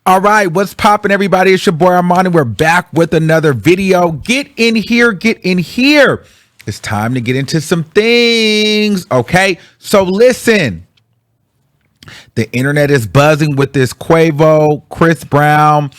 All right, what's poppin', everybody? It's your boy Armon, and we're back with another video. Get in here, get in here. It's time to get into some things, okay? So listen, the internet is buzzing with this Quavo, Chris Brown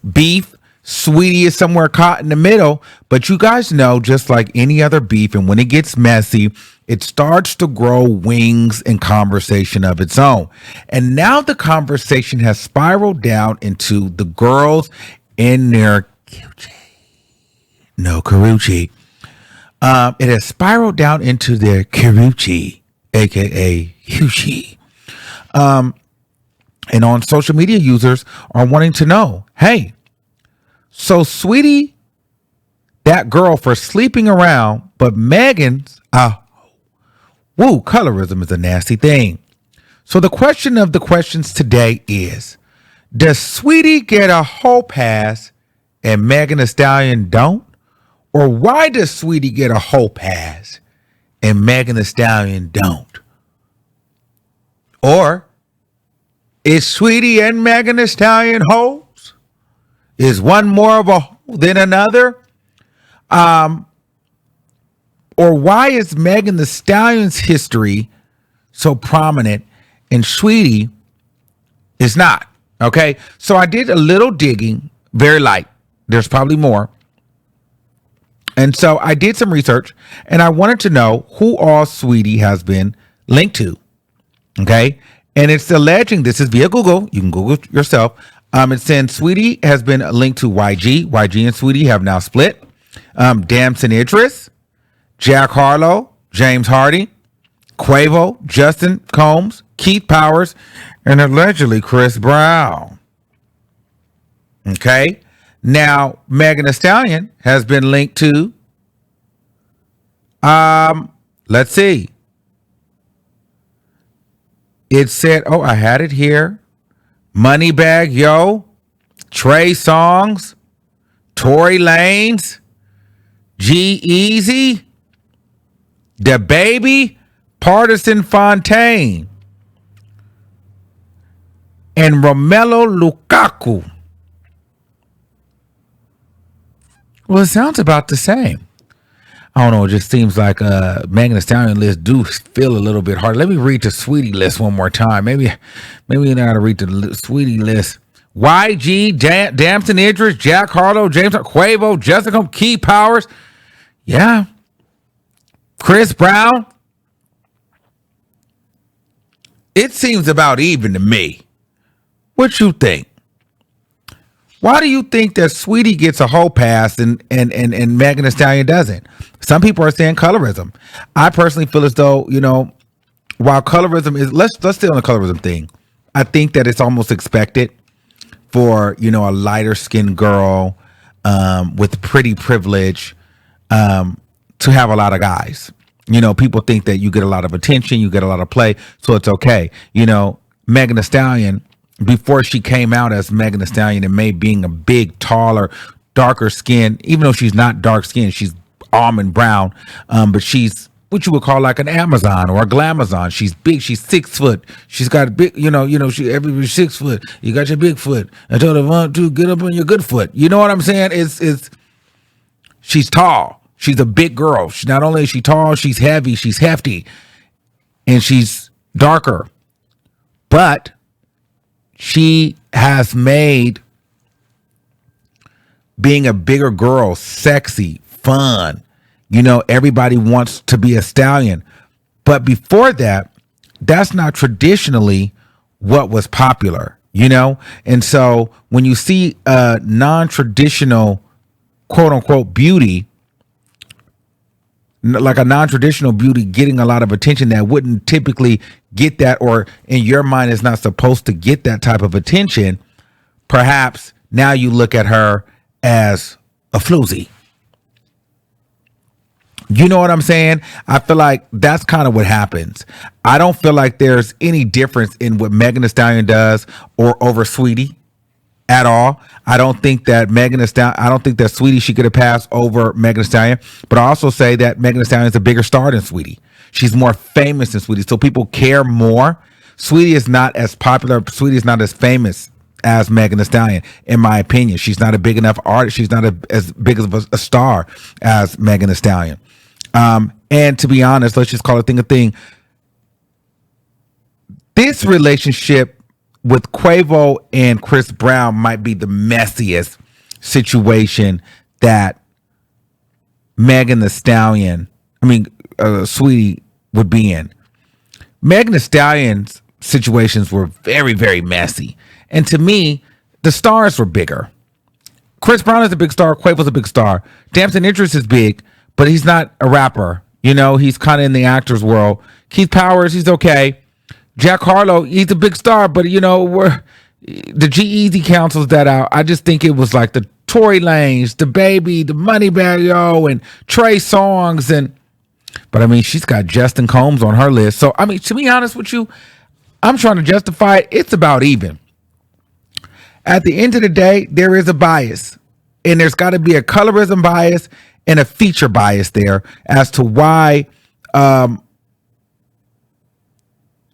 beef. Saweetie is somewhere caught in the middle, but you guys know, just like any other beef, and when it gets messy, it starts to grow wings and conversation of its own. And now the conversation has spiraled down into the girls in their Karuchi. It has spiraled down into their Karuchi, aka Hushi. And on social media, users are wanting to know, hey, so Saweetie, that girl for sleeping around, but Megan's, colorism is a nasty thing. So the question of the questions today is, does Saweetie get a whole pass and Megan Thee Stallion don't? Or why does Saweetie get a whole pass and Megan Thee Stallion don't? Or is Saweetie and Megan Thee Stallion hoes? Is one more of a hoe than another? Or why is Megan Thee Stallion's history so prominent and Saweetie is not? Okay, so I did a little digging, very light. There's probably more. And so I did some research, and I wanted to know who all Saweetie has been linked to. Okay, and it's alleging, this is via Google. You can Google it yourself. It's saying Saweetie has been linked to YG. YG and Saweetie have now split. Damson Idris, Jack Harlow, James Hardy, Quavo, Justin Combs, Keith Powers, and allegedly Chris Brown. Okay. Now, Megan Thee Stallion has been linked to, let's see. It said, I had it here. Moneybag Yo, Trey Songz, Tory Lanez, G-Eazy, Da Baby, Partisan Fontaine, and Romelu Lukaku. Well, it sounds about the same. I don't know. It just seems like Megan Thee Stallion list do feel a little bit hard. Let me read the Saweetie list one more time. Maybe you know how to read the Saweetie list. YG, Damson Idris, Jack Harlow, James Quavo, Jessica, Key Powers. Yeah. Chris Brown. It seems about even to me. What you think? Why do you think that Saweetie gets a whole pass and Megan Thee Stallion doesn't? Some people are saying colorism. I personally feel as though, while colorism is, let's stay on the colorism thing. I think that it's almost expected for, a lighter skinned girl with pretty privilege to have a lot of guys. People think that you get a lot of attention, you get a lot of play, so it's okay. Megan Thee Stallion, before she came out as Megan Thee Stallion and May being a big, taller, darker skin, even though she's not dark skinned, she's almond brown, but she's what you would call like an Amazon or a glamazon. She's big, she's 6 foot, she's got a big, she everybody's 6 foot, you got your big foot. I told her, 1, 2, get up on your good foot. You know what I'm saying? She's tall. She's a big girl. Not only is she tall, she's heavy, she's hefty, and she's darker. But she has made being a bigger girl sexy, fun. Everybody wants to be a stallion. But before that, that's not traditionally what was popular, And so when you see a non-traditional, quote unquote, beauty, like a non-traditional beauty getting a lot of attention that wouldn't typically get that, or in your mind is not supposed to get that type of attention, perhaps now you look at her as a floozy. You know what I'm saying? I feel like that's kind of what happens. I don't feel like there's any difference in what Megan Thee Stallion does or over Saweetie at all. I don't think that Saweetie should get a pass over Megan Thee Stallion, but I also say that Megan Thee Stallion is a bigger star than Saweetie. She's more famous than Saweetie, so people care more. Saweetie is not as popular. Saweetie is not as famous as Megan Thee Stallion, in my opinion. She's not a big enough artist. She's not as big of a star as Megan Thee Stallion. And to be honest, let's just call it thing a thing. This relationship with Quavo and Chris Brown might be the messiest situation that Megan Thee Stallion, Saweetie, would be in. Megan Thee Stallion's situations were very, very messy. And to me, the stars were bigger. Chris Brown is a big star. Quavo's a big star. Damson Idris is big, but he's not a rapper. He's kind of in the actor's world. Keith Powers, he's okay. Jack Harlow, he's a big star, but the G-Eazy cancels that out. I just think it was like the Tory Lanez, the Baby, the Moneybagg Yo, and Trey Songz, but she's got Justin Combs on her list. So to be honest with you, I'm trying to justify it. It's about even. At the end of the day, there is a bias, and there's got to be a colorism bias and a feature bias there as to why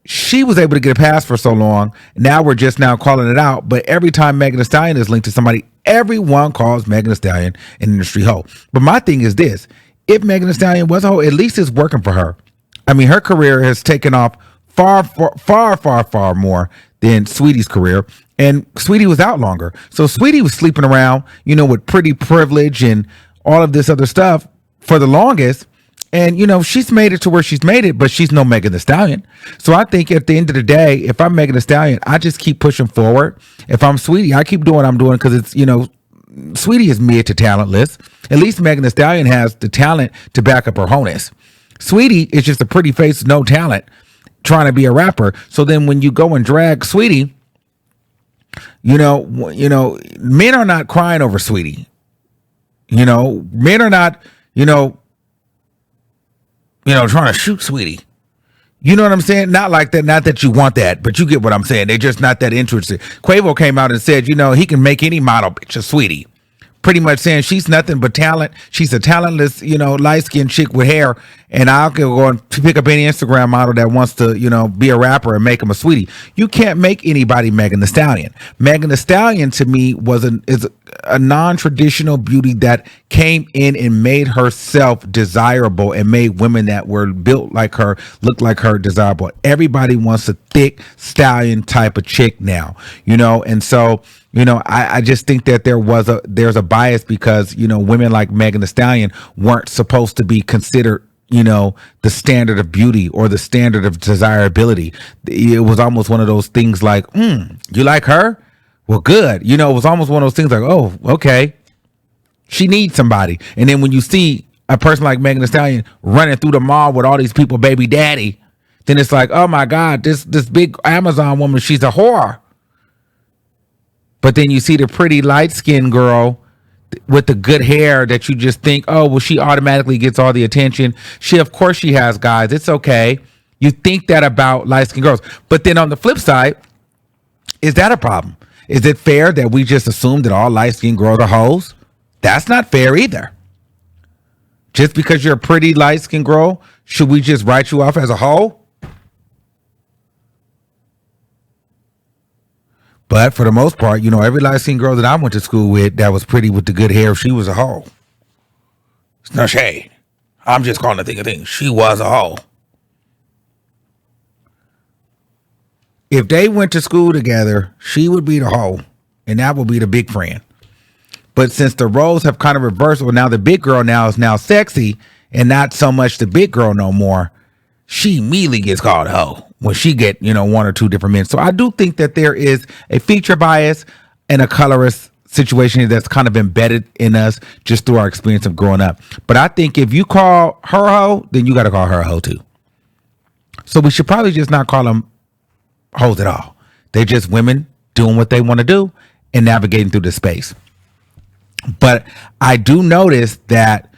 she was able to get a pass for so long. Now we're just now calling it out. But every time Megan Thee Stallion is linked to somebody, everyone calls Megan Thee Stallion an industry hoe. But my thing is this. If Megan Thee Stallion was a hoe, at least it's working for her. Her career has taken off far, far, far, far more than Saweetie's career. And Saweetie was out longer. So Saweetie was sleeping around, with pretty privilege and all of this other stuff for the longest. And, she's made it to where she's made it, but she's no Megan Thee Stallion. So I think at the end of the day, if I'm Megan Thee Stallion, I just keep pushing forward. If I'm Saweetie, I keep doing what I'm doing because it's, Saweetie is mid to talentless. At least Megan Thee Stallion has the talent to back up her wholeness. Saweetie is just a pretty face, no talent, trying to be a rapper. So then when you go and drag Saweetie, men are not crying over Saweetie. Men are not, trying to shoot Saweetie. You know what I'm saying? Not like that. Not that you want that, but you get what I'm saying. They're just not that interested. Quavo came out and said, he can make any model bitch a Saweetie. Pretty much saying she's nothing but talent. She's a talentless, light-skinned chick with hair. And I'll go and pick up any Instagram model that wants to, be a rapper and make him a Saweetie. You can't make anybody Megan Thee Stallion. Megan Thee Stallion to me is a non-traditional beauty that came in and made herself desirable and made women that were built like her look like her desirable. Everybody wants a thick stallion type of chick now, and so I just think that there's a bias because women like Megan Thee Stallion weren't supposed to be considered the standard of beauty or the standard of desirability. It was almost one of those things like, you like her? Well, good. It was almost one of those things like, oh, okay. She needs somebody. And then when you see a person like Megan Thee Stallion running through the mall with all these people, baby daddy, then it's like, oh my God, this big Amazon woman, she's a whore. But then you see the pretty light-skinned girl with the good hair that you just think, oh, well, she automatically gets all the attention. Of course she has guys. It's okay. You think that about light-skinned girls. But then on the flip side, is that a problem? Is it fair that we just assume that all light-skinned girls are hoes? That's not fair either. Just because you're a pretty light-skinned girl, should we just write you off as a hoe? But for the most part, every light-skinned girl that I went to school with that was pretty with the good hair, she was a hoe. It's no shade. I'm just calling the thing a thing. She was a hoe. If they went to school together, she would be the hoe, and that would be the big friend. But since the roles have kind of reversed, well, now the big girl now is now sexy and not so much the big girl no more, she immediately gets called a hoe when she get, one or two different men. So I do think that there is a feature bias and a colorist situation that's kind of embedded in us just through our experience of growing up. But I think if you call her a hoe, then you got to call her a hoe too. So we should probably just not call them hoes at all. They're just women doing what they want to do and navigating through the space. But I do notice that,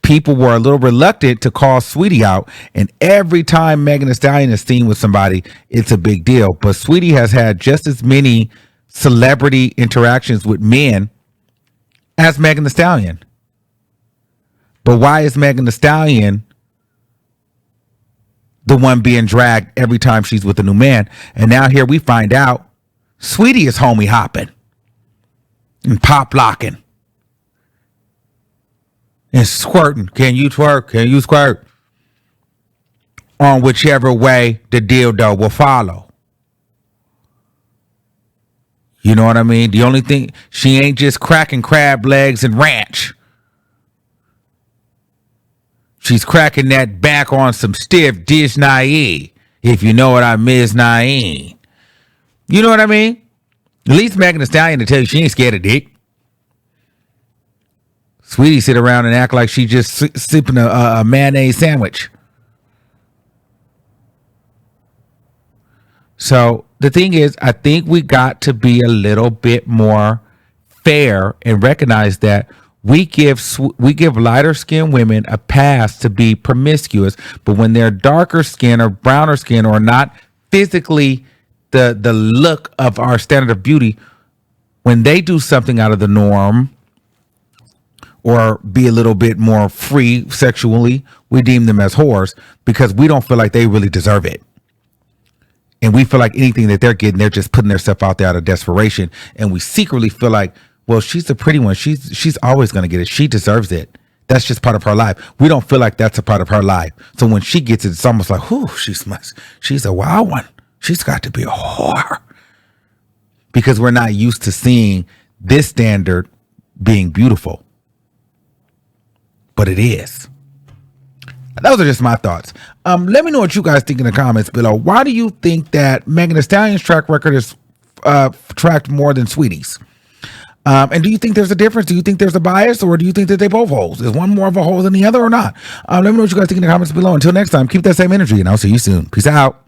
people were a little reluctant to call Saweetie out. And every time Megan Thee Stallion is seen with somebody, it's a big deal. But Saweetie has had just as many celebrity interactions with men as Megan Thee Stallion. But why is Megan Thee Stallion the one being dragged every time she's with a new man? And now here we find out Saweetie is homie hopping and pop locking and squirting. Can you twerk? Can you squirt? On whichever way the dildo will follow. You know what I mean? The only thing, she ain't just cracking crab legs and ranch. She's cracking that back on some stiff Disney, if you know what I miss, Naeem. You know what I mean? At least Megan Thee Stallion to tell you she ain't scared of dick. Saweetie sit around and act like she just sipping a mayonnaise sandwich. So the thing is, I think we got to be a little bit more fair and recognize that we give lighter skinned women a pass to be promiscuous, but when they're darker skin or browner skin or not physically the look of our standard of beauty, when they do something out of the norm or be a little bit more free sexually, we deem them as whores because we don't feel like they really deserve it. And we feel like anything that they're getting, they're just putting themselves out there out of desperation. And we secretly feel like, well, she's the pretty one. She's always going to get it. She deserves it. That's just part of her life. We don't feel like that's a part of her life. So when she gets it, it's almost like, whew, she's a wild one. She's got to be a whore. Because we're not used to seeing this standard being beautiful. But it is. Those are just my thoughts. Let me know what you guys think in the comments below. Why do you think that Megan Thee Stallion's track record is tracked more than Saweetie's? And do you think there's a difference? Do you think there's a bias, or do you think that they both holes? Is one more of a hole than the other or not? Let me know what you guys think in the comments below. Until next time, keep that same energy, and I'll see you soon. Peace out.